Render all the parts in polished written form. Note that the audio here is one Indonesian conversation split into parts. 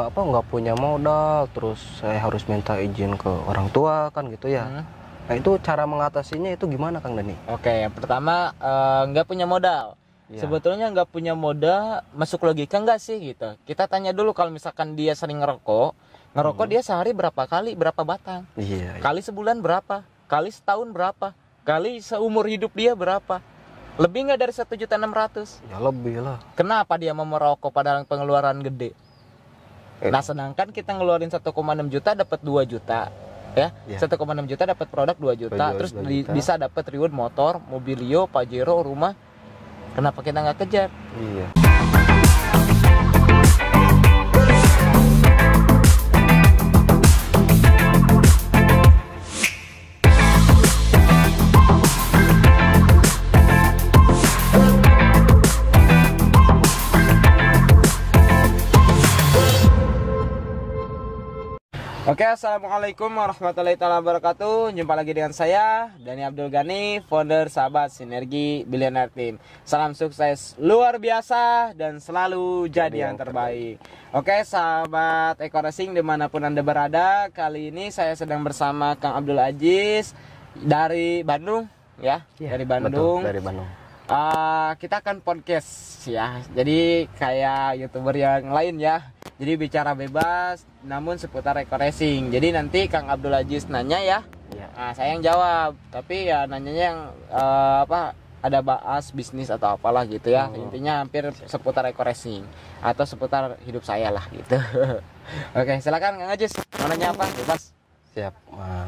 apa nggak punya modal, terus saya harus minta izin ke orang tua kan gitu ya. Nah itu cara mengatasinya itu gimana Kang Dani? Oke, yang pertama nggak punya modal. Iya. Sebetulnya nggak punya modal masuk logika nggak sih gitu. Kita tanya dulu kalau misalkan dia sering ngerokok dia sehari berapa kali, berapa batang? Iya. Kali sebulan berapa? Kali setahun berapa? Kali seumur hidup dia berapa? Lebih nggak dari 1.600.000? Ya lebih lah. Kenapa dia mau merokok padahal pengeluaran gede? Nah sedangkan kita ngeluarin 1,6 juta dapat 2 juta ya. 1,6 juta dapat produk 2 juta. Terus 2 juta. bisa dapat reward motor, mobilio, pajero, rumah. Kenapa kita nggak kejar? Iya. Oke, assalamualaikum warahmatullahi wabarakatuh. Jumpa lagi dengan saya Dani Abdul Ghani, founder sahabat Sinergi Billionaire Team. Salam sukses luar biasa dan selalu jadi yang terbaik. Oke, sahabat Eko Racing dimanapun Anda berada, kali ini saya sedang bersama Kang Abdul Aziz dari Bandung, ya, dari Bandung. Betul, dari Bandung. Kita akan podcast ya, jadi kayak youtuber yang lain ya. Jadi bicara bebas, namun seputar Eko Racing. Jadi nanti Kang Abdul Aziz nanya ya, nah, saya yang jawab. Tapi ya nanyanya yang ada bahas bisnis atau apalah gitu ya. Intinya hampir seputar Eko Racing atau seputar hidup saya lah gitu. Oke, silakan Kang Aziz, mau nanya apa? Bebas. Siap.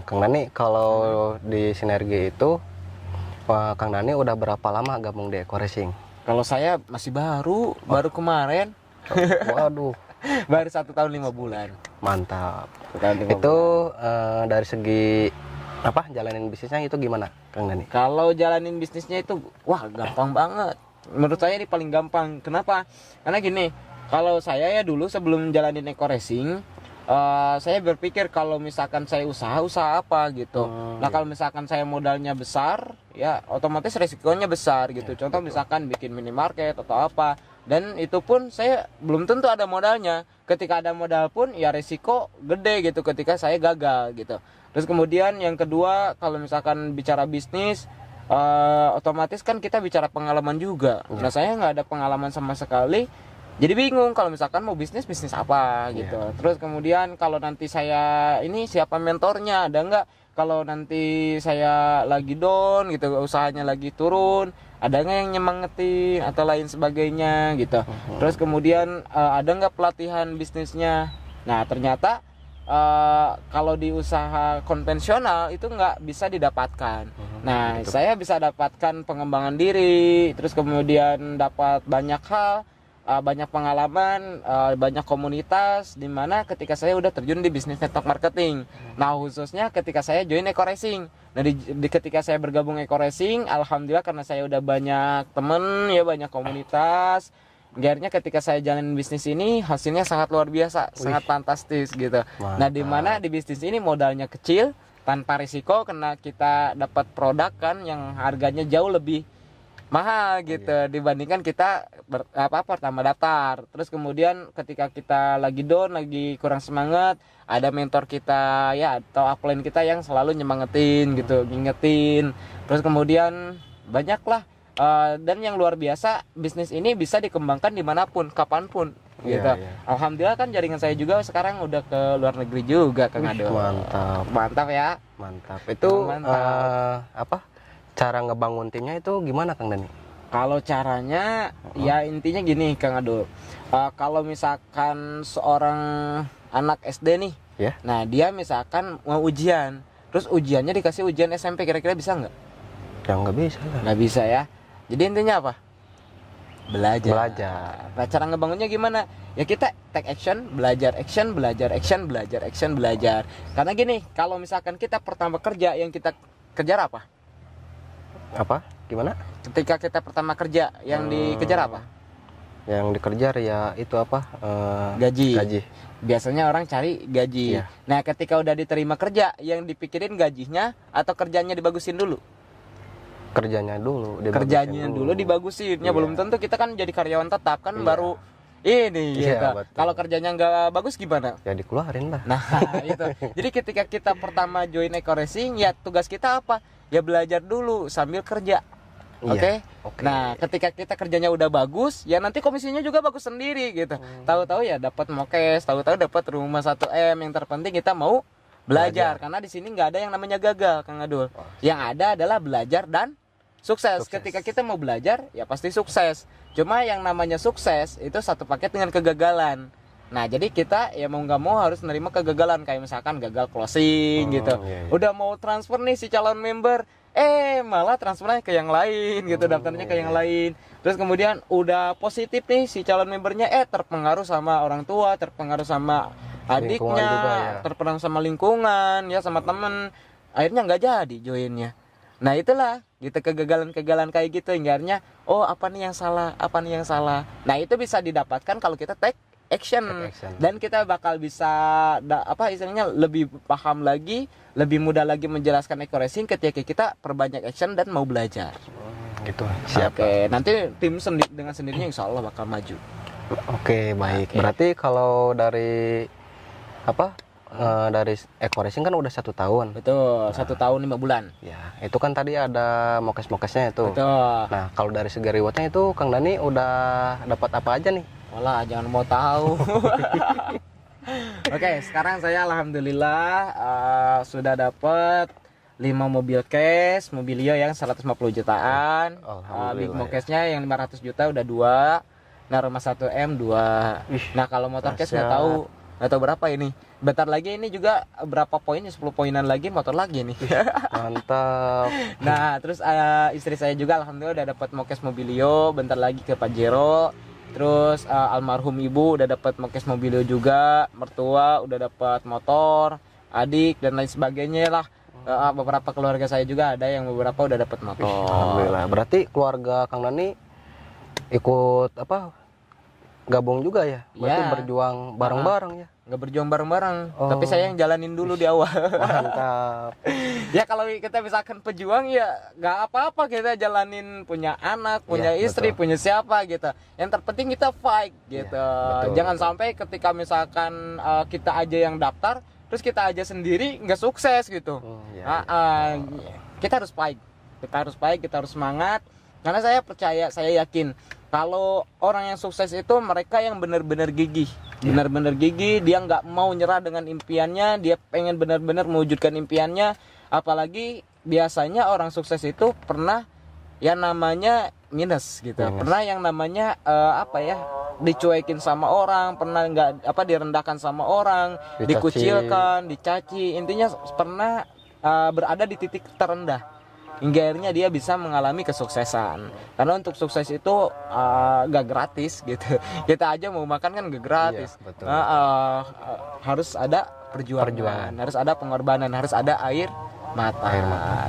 Kang Dani, kalau di Sinergi itu Kang Dani udah berapa lama gabung di Eko Racing? Kalau saya masih baru kemarin. Waduh. Baru 1 tahun 5 bulan. Mantap. 1 tahun 5 Itu bulan. dari segi apa jalanin bisnisnya itu gimana Kang Dani? Kalau jalanin bisnisnya itu wah gampang banget. Menurut saya ini paling gampang. Kenapa? Karena gini, kalau saya ya dulu sebelum jalanin Eko Racing, saya berpikir kalau misalkan saya usaha apa gitu. Nah kalau misalkan saya modalnya besar, ya otomatis resikonya besar gitu. Contoh misalkan bikin minimarket atau apa. Dan itu pun saya belum tentu ada modalnya. Ketika ada modal pun ya resiko gede gitu ketika saya gagal gitu. Terus kemudian yang kedua, kalau misalkan bicara bisnis, otomatis kan kita bicara pengalaman juga. Nah saya nggak ada pengalaman sama sekali. Jadi bingung kalau misalkan mau bisnis apa gitu. Terus kemudian kalau nanti saya ini siapa mentornya, ada nggak? Kalau nanti saya lagi down gitu, usahanya lagi turun, ada nggak yang nyemangetin atau lain sebagainya gitu. Terus kemudian ada nggak pelatihan bisnisnya? Nah ternyata kalau di usaha konvensional itu nggak bisa didapatkan. Nah saya bisa dapatkan pengembangan diri, terus kemudian dapat banyak hal. Banyak pengalaman, banyak komunitas di mana ketika saya udah terjun di bisnis network marketing. Nah khususnya ketika saya join Eko Racing. Nah ketika saya bergabung Eko Racing, alhamdulillah karena saya udah banyak temen ya, banyak komunitas. Akhirnya ketika saya jalanin bisnis ini hasilnya sangat luar biasa, sangat fantastis gitu. Mantap. Nah di mana di bisnis ini modalnya kecil, tanpa risiko, karena kita dapat produk kan yang harganya jauh lebih mahal gitu dibandingkan kita pertama daftar. Terus kemudian ketika kita lagi down, lagi kurang semangat, ada mentor kita ya atau upline kita yang selalu nyemangetin gitu, ngingetin. Terus kemudian banyaklah dan yang luar biasa, bisnis ini bisa dikembangkan dimanapun, kapanpun gitu. Alhamdulillah kan jaringan saya juga sekarang udah ke luar negeri juga Kang Ado. Mantap ya. Mantap. Itu apa? Cara ngebangun timnya itu gimana Kang Dani? Kalau caranya ya intinya gini Kang Ado. Kalau misalkan seorang anak SD nih, nah dia misalkan mau ujian, terus ujiannya dikasih ujian SMP, kira-kira bisa nggak? Ya nggak bisa lah. Nggak bisa ya. Jadi intinya apa? Belajar. Nah cara ngebangunnya gimana? Ya kita take action, belajar, action, belajar, action, belajar, action, belajar. Karena gini, kalau misalkan kita pertama kerja, yang kita kejar apa? Apa? Gimana? Ketika kita pertama kerja, yang dikejar apa? Yang dikejar ya itu apa? Gaji. Biasanya orang cari gaji. Nah ketika udah diterima kerja, yang dipikirin gajinya atau kerjanya dibagusin dulu? Kerjanya dulu dibagusin. Ya belum tentu kita kan jadi karyawan tetap kan, baru ini Iya, gitu. betul. Kalau kerjanya nggak bagus gimana? Ya dikeluarin lah. Nah, itu. Jadi ketika kita pertama join Eco Racing, ya tugas kita apa? Ya belajar dulu sambil kerja. Oke. Iya, oke. Nah, ketika kita kerjanya udah bagus, ya nanti komisinya juga bagus sendiri gitu. Tahu-tahu ya dapat mokes, tahu-tahu dapat rumah 1M. Yang terpenting kita mau belajar. Karena di sini nggak ada yang namanya gagal, Kang Adul. Yang ada adalah belajar dan sukses. Ketika kita mau belajar, ya pasti sukses. Cuma yang namanya sukses itu satu paket dengan kegagalan. Nah, jadi kita ya mau nggak mau harus menerima kegagalan. Kayak misalkan gagal closing gitu. Iya, iya. Udah mau transfer nih si calon member, malah transfernya ke yang lain gitu, daftarnya ke yang lain. Terus kemudian udah positif nih si calon membernya, terpengaruh sama orang tua, terpengaruh sama Lingkungan adiknya, juga ya. terpengaruh sama lingkungan, ya sama temen. Akhirnya nggak jadi joinnya. Nah itulah gitu, kegagalan-kegagalan kayak gitu hingga akhirnya apa nih yang salah, apa nih yang salah. Nah itu bisa didapatkan kalau kita take action, dan kita bakal bisa istilahnya lebih paham lagi, lebih mudah lagi menjelaskan Eco Racing ketika kita perbanyak action dan mau belajar. Gitu. Siap. Oke, nanti tim dengan sendirinya insya Allah bakal maju. Oke, baik. Oke. Berarti kalau dari dari Eco Racing kan udah 1 tahun. Betul, 1 tahun 5 bulan. Ya, itu kan tadi ada mokes-mokesnya itu. Betul. Nah, kalau dari segi rewardnya itu Kang Dani udah dapat apa aja nih? Walah, jangan mau tahu. Oke, sekarang saya alhamdulillah sudah dapat 5 mobil cash, mobilio yang 150 jutaan. Alhamdulillah, Big ya. Mokesnya yang 500 juta udah 2. Nah, rumah 1M 2. Nah, kalau motor cash nggak tahu berapa ini. Bentar lagi ini juga berapa poinnya, 10 poinan lagi motor lagi nih. Mantap. Nah, terus istri saya juga alhamdulillah udah dapat mokes mobilio, bentar lagi ke Pajero. Terus almarhum ibu udah dapat mokes mobilio juga, mertua udah dapat motor, adik dan lain sebagainya lah. Beberapa keluarga saya juga ada yang beberapa udah dapat motor. Alhamdulillah. Berarti keluarga Kang Dani ikut gabung juga ya? Berarti Ya. berjuang bareng-bareng ya? Nggak berjuang bareng-bareng, tapi saya yang jalanin dulu di awal. Mantap. Ya kalau kita misalkan pejuang ya nggak apa-apa, kita jalanin, punya anak, punya Iya, istri, betul. punya siapa gitu. Yang terpenting kita fight gitu. betul, Jangan sampai ketika misalkan kita aja yang daftar, terus kita aja sendiri nggak sukses gitu. Ya, Kita harus fight, kita harus semangat. Karena saya percaya, saya yakin kalau orang yang sukses itu mereka yang benar-benar gigih, dia nggak mau nyerah dengan impiannya, dia pengen benar-benar mewujudkan impiannya. Apalagi biasanya orang sukses itu pernah yang namanya minus gitu, pernah yang namanya dicuekin sama orang, pernah direndahkan sama orang, Dicaci. dikucilkan, dicaci, intinya pernah berada di titik terendah hingga akhirnya dia bisa mengalami kesuksesan. Karena untuk sukses itu gak gratis gitu. Kita aja mau makan kan gak gratis. Iya, betul. Harus ada perjuangan, harus ada pengorbanan, harus ada air mata.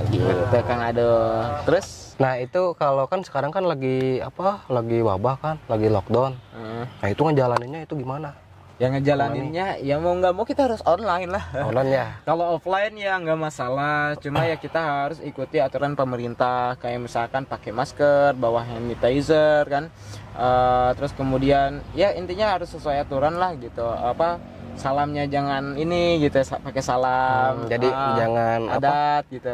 Gitu Kang Ado. Terus nah itu kalau kan sekarang kan lagi wabah kan, lagi lockdown. Nah itu ngejalaninnya itu gimana? yang ngejalaninnya ya mau nggak mau kita harus online lah. Online ya? Kalau offline ya nggak masalah, cuma ya kita harus ikuti aturan pemerintah, kayak misalkan pakai masker, bawa hand sanitizer kan. Terus kemudian ya intinya harus sesuai aturan lah gitu. Salamnya jangan ini gitu, pakai salam. Jadi jangan adat gitu.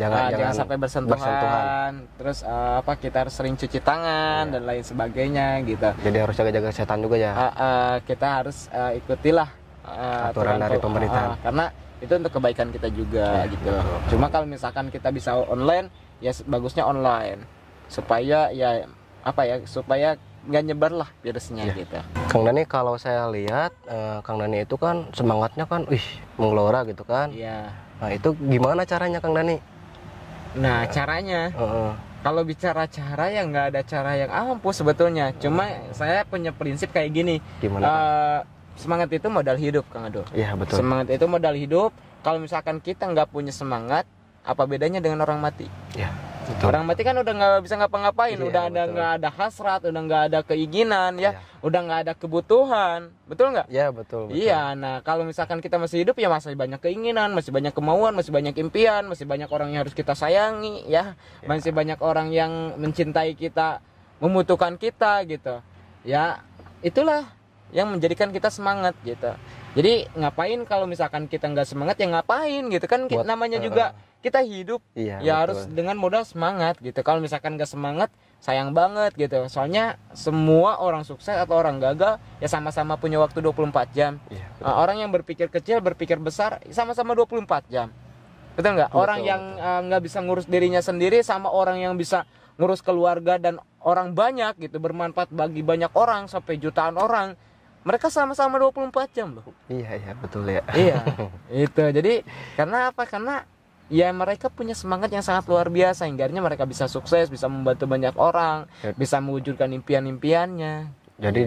Jangan sampai bersentuhan. Terus kita harus sering cuci tangan dan lain sebagainya gitu. Jadi harus jaga-jaga kesehatan juga ya. Kita harus ikutilah aturan dari pemerintah. Karena itu untuk kebaikan kita juga gitu. Cuma kalau misalkan kita bisa online, ya bagusnya online supaya supaya nggak nyebar lah virusnya gitu. Kang Dani kalau saya lihat Kang Dani itu kan semangatnya kan menggelora gitu kan. Iya. Nah itu gimana caranya Kang Dani? Nah caranya kalau bicara cara ya nggak ada cara yang ampuh sebetulnya. Cuma saya punya prinsip kayak gini. Gimana? Semangat itu modal hidup, Kang Ado. Iya betul. Semangat itu modal hidup. Kalau misalkan kita nggak punya semangat, apa bedanya dengan orang mati? Iya. Betul. Orang mati kan udah nggak bisa ngapa-ngapain, Iya, udah nggak ada hasrat, udah nggak ada keinginan, ya, udah nggak ada kebutuhan, betul nggak? Iya betul. Iya, nah kalau misalkan kita masih hidup ya masih banyak keinginan, masih banyak kemauan, masih banyak impian, masih banyak orang yang harus kita sayangi, ya, masih banyak orang yang mencintai kita, membutuhkan kita gitu, ya. itulah yang menjadikan kita semangat gitu. Jadi ngapain kalau misalkan kita nggak semangat ya ngapain gitu kan, namanya juga kita hidup Iya, ya betul. harus dengan modal semangat gitu. Kalau misalkan nggak semangat sayang banget gitu. Soalnya semua orang sukses atau orang gagal ya sama-sama punya waktu 24 jam. Iya, Orang yang berpikir kecil, berpikir besar sama-sama 24 jam. Betul nggak? Orang yang nggak bisa ngurus dirinya sendiri sama orang yang bisa ngurus keluarga dan orang banyak gitu, bermanfaat bagi banyak orang sampai jutaan orang. Mereka sama-sama 24 jam loh. Iya, betul ya. Iya, itu. Jadi karena apa? Karena ya mereka punya semangat yang sangat luar biasa, hingga mereka bisa sukses, bisa membantu banyak orang, bisa mewujudkan impian-impiannya. Jadi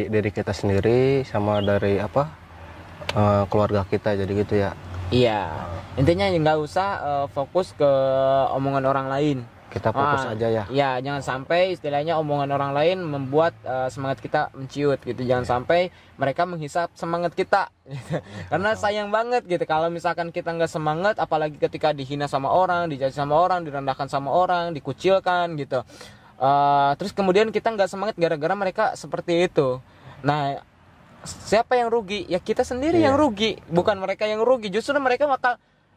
diri kita sendiri sama dari keluarga kita, jadi gitu ya. Iya. Intinya nggak usah fokus ke omongan orang lain. Kita fokus aja ya. Ya, jangan sampai istilahnya omongan orang lain membuat semangat kita menciut gitu. Jangan sampai mereka menghisap semangat kita gitu. Karena sayang banget gitu kalau misalkan kita nggak semangat, apalagi ketika dihina sama orang, dicaci sama orang, direndahkan sama orang, dikucilkan gitu. Terus kemudian kita nggak semangat gara-gara mereka seperti itu. Nah, siapa yang rugi? Ya kita sendiri yang rugi, bukan mereka yang rugi. Justru mereka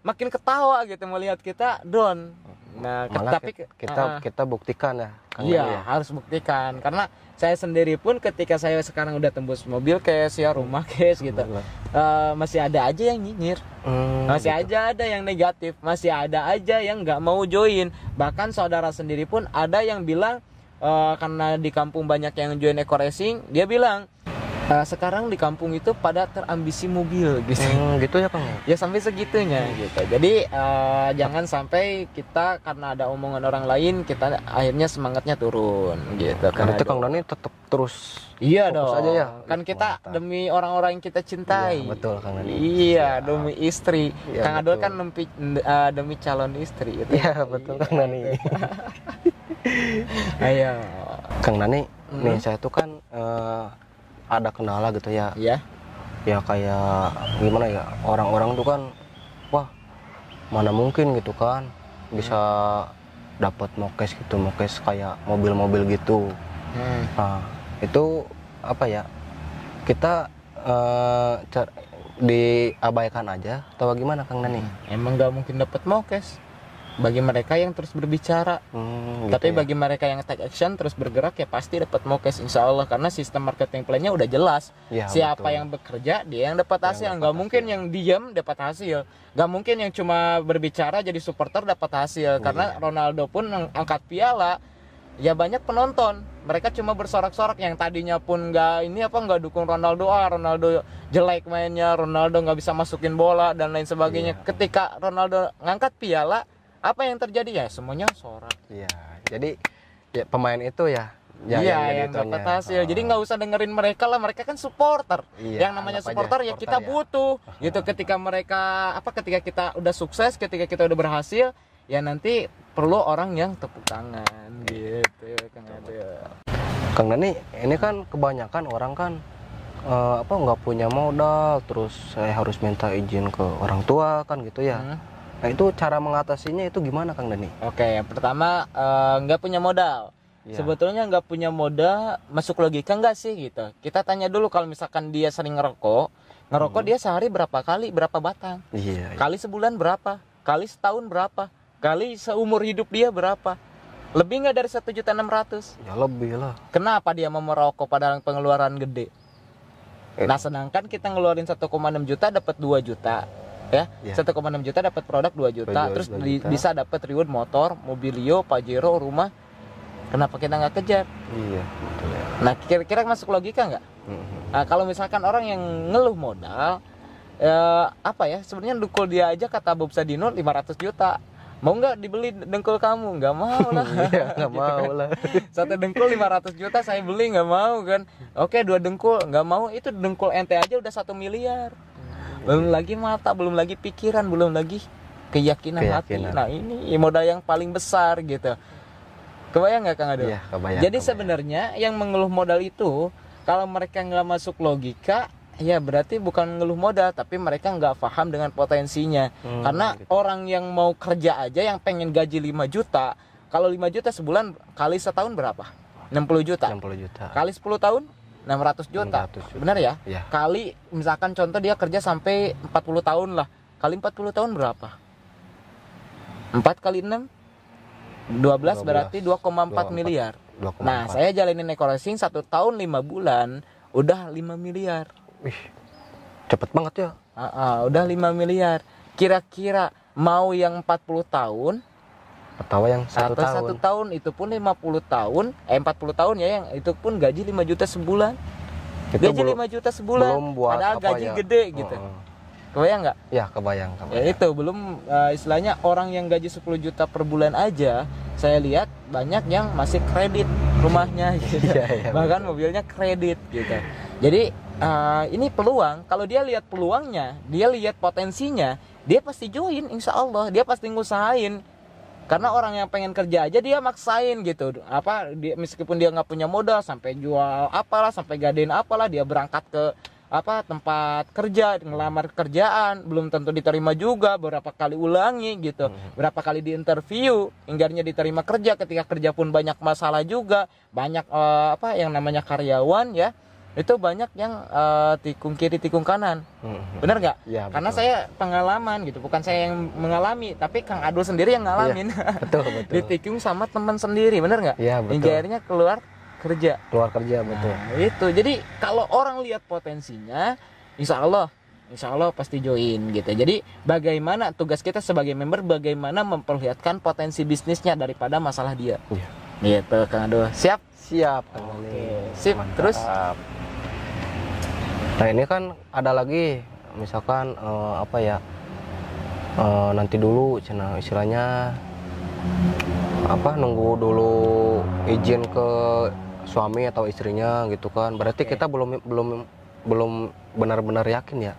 makin ketawa gitu melihat kita down. Nah, tapi kita buktikan ya. Iya, harus buktikan. Karena saya sendiri pun ketika saya sekarang udah tembus mobil cash ya, rumah cash gitu, masih ada aja yang nyinyir, masih gitu. aja ada yang negatif, masih ada aja yang nggak mau join. Bahkan saudara sendiri pun ada yang bilang karena di kampung banyak yang join eco racing, dia bilang sekarang di kampung itu pada terambisi mobil gitu. Gitu ya Kang. Ya sampai segitunya gitu. Jadi jangan sampai kita karena ada omongan orang lain kita akhirnya semangatnya turun gitu. Karena itu Kang Dani tetap terus iya fokus dong aja ya. kan kita demi orang-orang yang kita cintai. Iya, betul Kang Dani. Iya, demi istri. Iya, Kang Adul betul. kan demi calon istri gitu. Iya, betul Kang Dani. Ayo Kang Dani, nih saya tuh kan ada kendala gitu ya. ya. Ya kayak gimana ya, orang-orang tuh kan wah mana mungkin gitu kan bisa dapat mokes gitu, mokes kayak mobil-mobil gitu. Nah itu apa ya, kita diabaikan aja atau gimana Kang Dani? Emang nggak mungkin dapat mokes bagi mereka yang terus berbicara. Gitu Tapi ya. bagi mereka yang take action terus bergerak ya pasti dapat mokes insya Allah, karena sistem marketing plan-nya udah jelas. Ya, Siapa betul. yang bekerja dia yang dapat hasil. Nggak mungkin yang diam dapat hasil, nggak mungkin yang cuma berbicara jadi supporter dapat hasil. Karena Ronaldo pun angkat piala ya banyak penonton, mereka cuma bersorak-sorak yang tadinya pun nggak dukung Ronaldo, Ronaldo jelek mainnya, Ronaldo nggak bisa masukin bola dan lain sebagainya. Ketika Ronaldo ngangkat piala, apa yang terjadi ya semuanya sorak. Iya, jadi ya pemain itu ya. Yang dapat hasil. Jadi nggak usah dengerin mereka lah, mereka kan supporter. Iya, Yang namanya anggap aja supporter ya kita supporter ya. butuh. Gitu ketika ketika kita udah sukses, ketika kita udah berhasil, ya nanti perlu orang yang tepuk tangan gitu Kang Adul. Kang Dani, ini kan kebanyakan orang kan nggak punya modal, terus saya harus minta izin ke orang tua kan gitu ya. Nah itu cara mengatasinya itu gimana Kang Dani? Oke, yang pertama nggak punya modal. Ya. Sebetulnya nggak punya modal masuk logika nggak sih gitu. Kita tanya dulu kalau misalkan dia sering ngerokok dia sehari berapa kali, berapa batang? Iya. Kali sebulan berapa? Kali setahun berapa? Kali seumur hidup dia berapa? Lebih nggak dari 1.600.000? Ya lebih lah. Kenapa dia mau merokok padahal pengeluaran gede? Nah sedangkan kita ngeluarin 1,6 juta dapat 2 juta. Ya, 1,6 juta dapat produk 2 juta, terus 2 juta. bisa dapat reward motor, mobilio, pajero, rumah. Kenapa kita nggak kejar? Iya, betul ya. Nah, kira-kira masuk logika nggak? Nah, kalau misalkan orang yang ngeluh modal, sebenarnya dengkul dia aja kata Bob Sadino 500 juta. Mau nggak dibeli dengkul kamu? Nggak mau lah. Iya, nggak Gitu mau kan. lah. Satu dengkul 500 juta saya beli, nggak mau kan. Oke, 2 dengkul nggak mau, itu dengkul ente aja udah 1 miliar. Belum lagi mata, belum lagi pikiran, belum lagi keyakinan hati. Nah ini modal yang paling besar gitu. Kebayang nggak Kang Adul? Iya, kebayang. Jadi sebenarnya yang mengeluh modal itu kalau mereka nggak masuk logika, ya berarti bukan ngeluh modal, tapi mereka nggak paham dengan potensinya. Karena orang yang mau kerja aja yang pengen gaji 5 juta, kalau 5 juta sebulan kali setahun berapa? 60 juta. 60 juta. Kali 10 tahun 600 juta. 600 juta. Benar ya? Iya. Kali misalkan contoh dia kerja sampai 40 tahun lah. Kali 40 tahun berapa? 4 kali 6 12 berarti 2,4 miliar. 2,4. Nah, saya jalanin eco-racing 1 tahun 5 bulan udah 5 miliar. Wih, cepet banget ya. Udah 5 miliar. Kira-kira mau yang 40 tahun Atau yang atau 1 1 tahun. tahun itu pun 50 tahun, 40 tahun ya, yang itu pun gaji 5 juta sebulan. Itu Gaji 5 juta sebulan. belum buat Padahal apa gaji ya? gede gitu. Kebayang nggak? Ya, kebayang. Ya itu belum istilahnya orang yang gaji 10 juta per bulan aja, saya lihat banyak yang masih kredit rumahnya gitu. Iya, Bahkan mobilnya kredit gitu. Jadi ini peluang. Kalau dia lihat peluangnya, dia lihat potensinya, dia pasti join, insya Allah. Dia pasti ngusahain. Karena orang yang pengen kerja aja dia maksain gitu. Meskipun dia nggak punya modal, sampai jual apalah, sampai gadein apalah, dia berangkat ke tempat kerja, ngelamar kerjaan, belum tentu diterima juga, berapa kali ulangi gitu, berapa kali diinterview, hingganya diterima kerja. Ketika kerja pun banyak masalah juga, banyak yang namanya karyawan ya, itu banyak yang tikung kiri tikung kanan. Bener nggak? Ya, Karena saya pengalaman gitu, bukan saya yang mengalami, tapi Kang Adul sendiri yang ngalamin. Betul. Ditikung sama teman sendiri, bener nggak? Iya, betul. Hingga akhirnya keluar kerja. Keluar kerja, betul. Nah, itu. Jadi kalau orang lihat potensinya, insya Allah pasti join gitu. Jadi bagaimana tugas kita sebagai member, bagaimana memperlihatkan potensi bisnisnya daripada masalah dia. Iya. Gitu, Kang Adul. Siap? Siap. Oke, sip. Mantap. Terus? Nah, ini kan ada lagi, misalkan nanti dulu istilahnya nunggu dulu izin ke suami atau istrinya gitu kan. Berarti kita belum benar-benar yakin ya.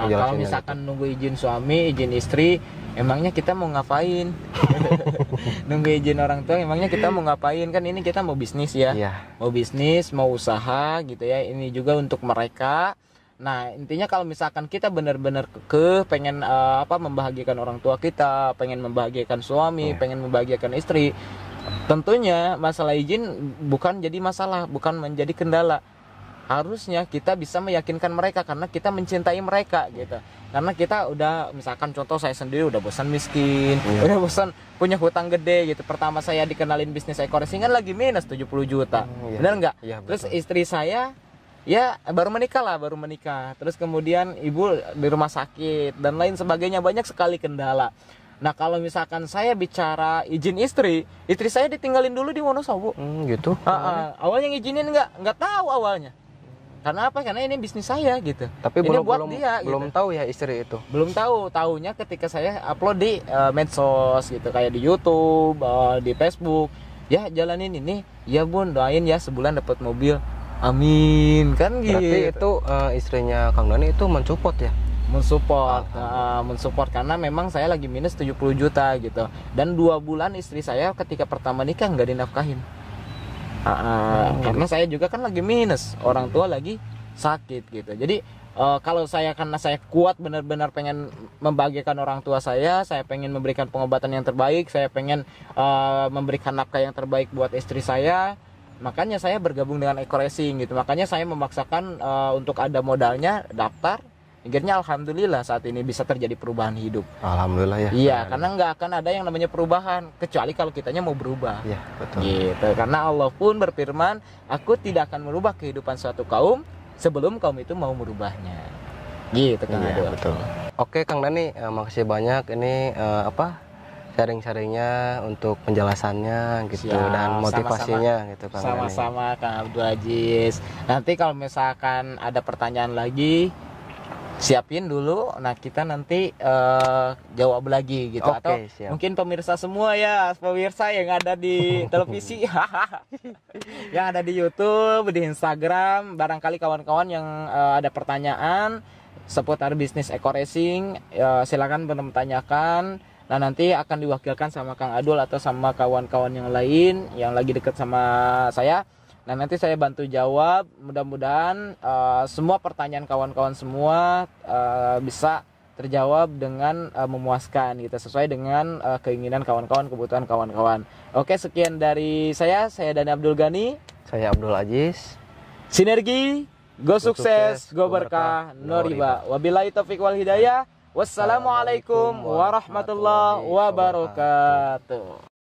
Kalau misalkan nunggu izin suami, izin istri, emangnya kita mau ngapain? Nunggu izin orang tua, emangnya kita mau ngapain? Kan ini kita mau bisnis ya. Iya. Mau bisnis, mau usaha gitu ya. Ini juga untuk mereka. Nah, intinya kalau misalkan kita benar-benar pengen membahagiakan orang tua kita, pengen membahagiakan suami, pengen membahagiakan istri, tentunya masalah izin bukan jadi masalah, bukan menjadi kendala. Harusnya kita bisa meyakinkan mereka karena kita mencintai mereka gitu. Karena kita udah, misalkan contoh saya sendiri udah bosan miskin, udah bosan punya hutang gede gitu. Pertama saya dikenalin bisnis eco-racing kan lagi minus 70 juta. Benar nggak? Iya, Terus istri saya ya baru menikah. Terus kemudian ibu di rumah sakit dan lain sebagainya, banyak sekali kendala. Nah, kalau misalkan saya bicara izin istri saya ditinggalin dulu di Wonosobo. Gitu. Awalnya ngizinin nggak tahu awalnya. Karena apa? Karena ini bisnis saya gitu. Tapi ini belum buat dia, belum gitu. tahu ya istri itu. Belum tahu, tahunya ketika saya upload di medsos gitu, kayak di YouTube, di Facebook. Ya, jalanin ini. Ya Bun, doain ya sebulan dapat mobil. Amin, kan gitu. Berarti itu istrinya Kang Dani itu mensupport ya? Mensupport karena memang saya lagi minus 70 juta gitu. Dan 2 bulan istri saya ketika pertama nikah nggak dinafkahin. Karena saya juga kan lagi minus, orang tua lagi sakit gitu. Jadi kalau karena saya kuat benar-benar pengen membahagiakan orang tua saya pengen memberikan pengobatan yang terbaik, saya pengen memberikan nafkah yang terbaik buat istri saya, makanya saya bergabung dengan eco-racing gitu. Makanya saya memaksakan untuk ada modalnya, daftar. Akhirnya alhamdulillah saat ini bisa terjadi perubahan hidup. Alhamdulillah ya. Iya, karena nggak akan ada yang namanya perubahan kecuali kalau kitanya mau berubah. Iya, betul. Gitu. Karena Allah pun berfirman, aku tidak akan merubah kehidupan suatu kaum sebelum kaum itu mau merubahnya. Gitu kan. Iya, betul. Oke, Kang Dani, makasih banyak ini sharing-sharingnya untuk penjelasannya gitu. Siap, dan motivasinya gitu Kang Dani. Sama-sama Kang Abdul Aziz. Nanti kalau misalkan ada pertanyaan lagi, siapin dulu, nah kita nanti jawab lagi gitu. Oke, atau siap. mungkin pemirsa semua ya, pemirsa yang ada di televisi yang ada di YouTube, di Instagram, barangkali kawan-kawan yang ada pertanyaan seputar bisnis eco-racing, silakan bertanyakan. Nah, nanti akan diwakilkan sama Kang Adul atau sama kawan-kawan yang lain yang lagi dekat sama saya. Nah, nanti saya bantu jawab. Mudah-mudahan semua pertanyaan kawan-kawan semua bisa terjawab dengan memuaskan gitu, sesuai dengan keinginan kawan-kawan, kebutuhan kawan-kawan. Oke, sekian dari saya Dani Abdul Ghani. Saya Abdul Aziz. Sinergi, go sukses, sukses, go go berkah, berkah, no no riba. Wabillahi taufiq wal hidayah. Wassalamualaikum warahmatullahi wabarakatuh.